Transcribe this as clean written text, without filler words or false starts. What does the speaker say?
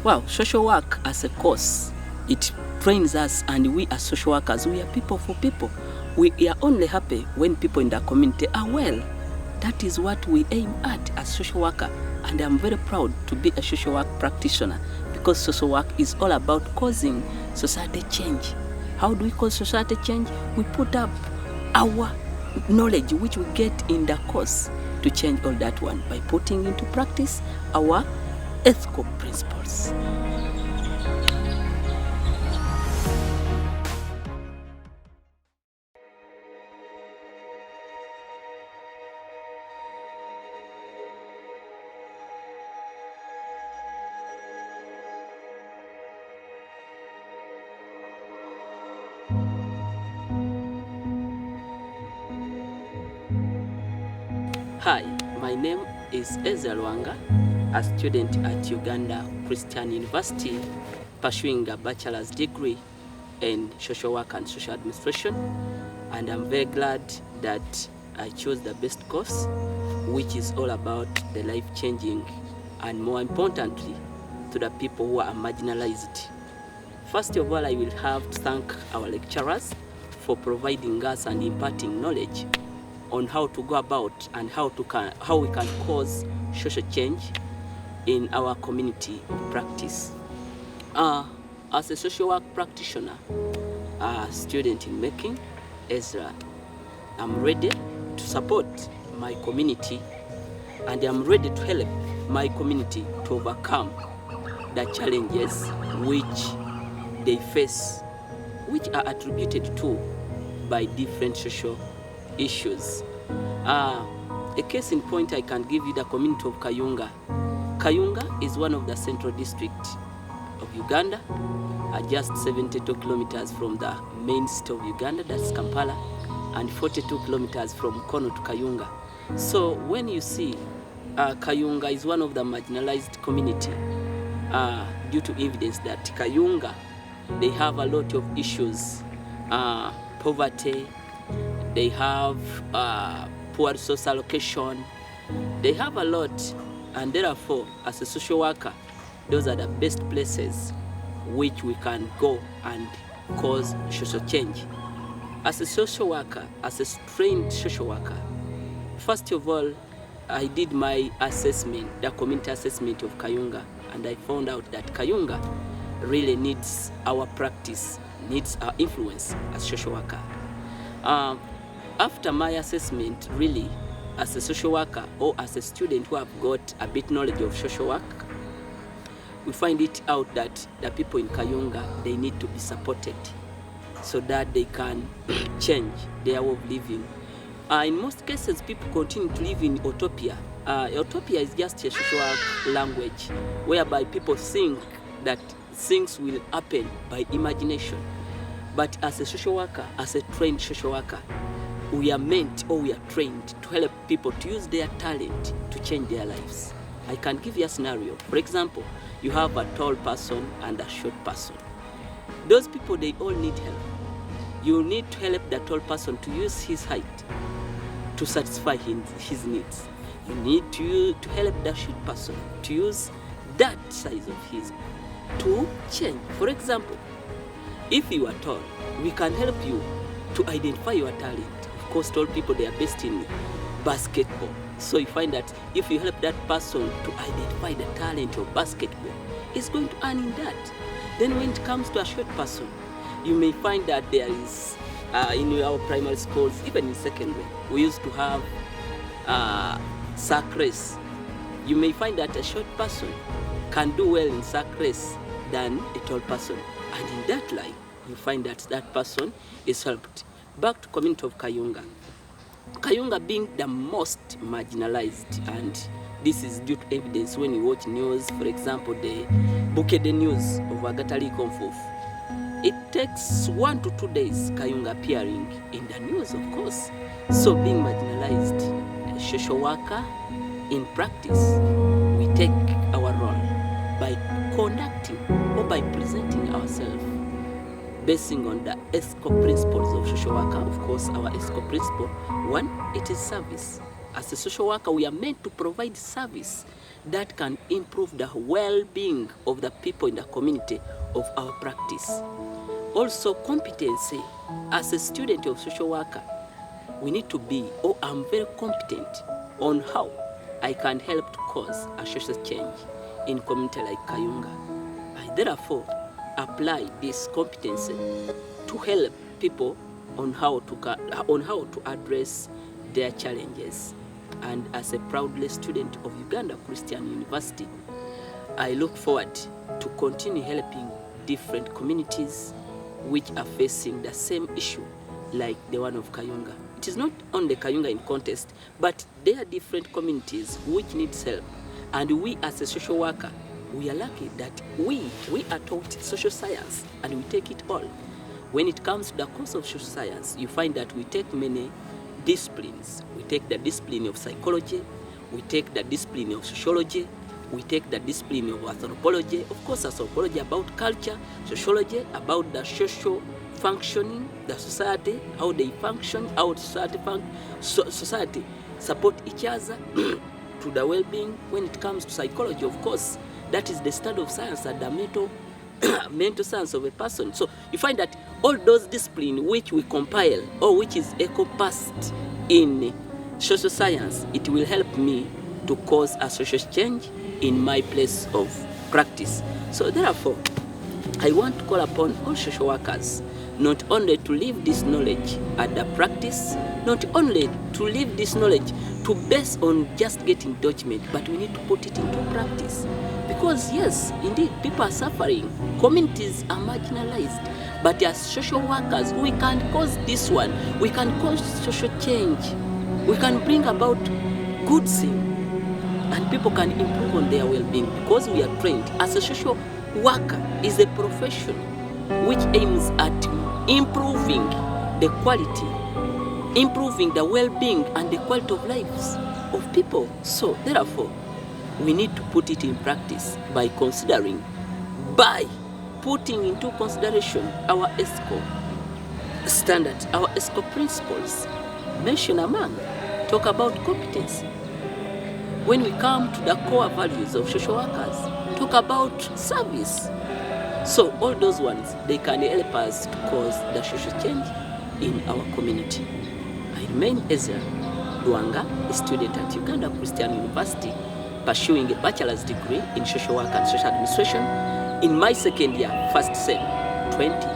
Well, social work as a course, it trains us, and we as social workers, we are people for people. We are only happy when people in the community are well. That is what we aim at as social worker, and I'm very proud to be a social work practitioner, because social work is all about causing society change. How do we cause society change? We put up our knowledge which we get in the course to change all that one by putting into practice our ethical principles. Hi, my name is Ezra Lwanga, a student at Uganda Christian University, pursuing a bachelor's degree in social work and social administration, and I'm very glad that I chose the best course, which is all about the life-changing and, more importantly, to the people who are marginalized. First of all, I will have to thank our lecturers for providing us and imparting knowledge on how to go about and how we can cause social change in our community of practice. As a social work practitioner, a student in making, Ezra, I'm ready to support my community, and I'm ready to help my community to overcome the challenges which they face, which are attributed to by different social issues. A case in point, I can give you the community of Kayunga. Kayunga is one of the central districts of Uganda, just 72 kilometers from the main city of Uganda, that's Kampala, and 42 kilometers from Kono to Kayunga. So when you see Kayunga is one of the marginalized community, due to evidence that Kayunga, they have a lot of issues, poverty, they have poor resource allocation, they have a lot, and therefore, as a social worker, those are the best places which we can go and cause social change. As a social worker, as a trained social worker, first of all, I did my assessment, the community assessment of Kayunga, and I found out that Kayunga really needs our practice, needs our influence as social worker. After my assessment, really, as a social worker or as a student who have got a bit knowledge of social work, we find it out that the people in Kayunga, they need to be supported so that they can change their way of living. In most cases, people continue to live in utopia. Utopia is just a social work language whereby people think that things will happen by imagination. But as a social worker, as a trained social worker, we are meant, or we are trained to help people to use their talent to change their lives. I can give you a scenario. For example, you have a tall person and a short person. Those people, they all need help. You need to help the tall person to use his height to satisfy his needs. You need to help the short person to use that size of his to change. For example, if you are tall, we can help you to identify your talent. Of course, tall people, they are best in basketball. So you find that if you help that person to identify the talent of basketball, it's going to earn in that. Then when it comes to a short person, you may find that there is, in our primary schools, even in secondary, we used to have sack race. You may find that a short person can do well in sack race than a tall person. And in that line, you find that that person is helped. Back to community of Kayunga. Kayunga being the most marginalized, and this is due to evidence when you watch news, for example, the Bukede news of Agatali Konfof. It takes 1 to 2 days Kayunga appearing in the news, of course. So being marginalized, a social worker, in practice, we take our role by conducting or by presenting ourselves basing on the ethical principles of social worker. Of course, our ethical principle, one, it is service. As a social worker, we are meant to provide service that can improve the well-being of the people in the community of our practice. Also, competency. As a student of social worker, we need to be, or I'm very competent on how I can help to cause a social change in community like Kayunga. I therefore apply this competency to help people on how to address their challenges. And as a proudly student of Uganda Christian University, I look forward to continue helping different communities which are facing the same issue like the one of Kayunga. It is not only Kayunga in contest, but there are different communities which need help. And we as a social worker, we are lucky that we are taught social science and we take it all. When it comes to the course of social science, you find that we take many disciplines. We take the discipline of psychology, we take the discipline of sociology, we take the discipline of anthropology, of course anthropology about culture, sociology about the social functioning, the society, how they function, how society support each other to the well-being. When it comes to psychology, of course, that is the study of science and the mental science of a person. So you find that all those disciplines which we compile or which is encompassed in social science, it will help me to cause a social change in my place of practice. So therefore, I want to call upon all social workers not only to leave this knowledge at the practice, not only to leave this knowledge to base on just getting document, but we need to put it into practice. Because yes, indeed, people are suffering, communities are marginalized, but as social workers, we can cause this one, we can cause social change, we can bring about good things, and people can improve on their well-being because we are trained. As a social worker is a profession which aims at improving the quality, improving the well-being and the quality of lives of people. So therefore, we need to put it in practice by putting into consideration our ESCO standards, our ESCO principles, mention among, talk about competence. When we come to the core values of social workers, talk about service. So all those ones, they can help us to cause the social change in our community. I remain Ezra Lwanga, a student at Uganda Christian University, pursuing a bachelor's degree in social work and social administration in my second year, first sem, 20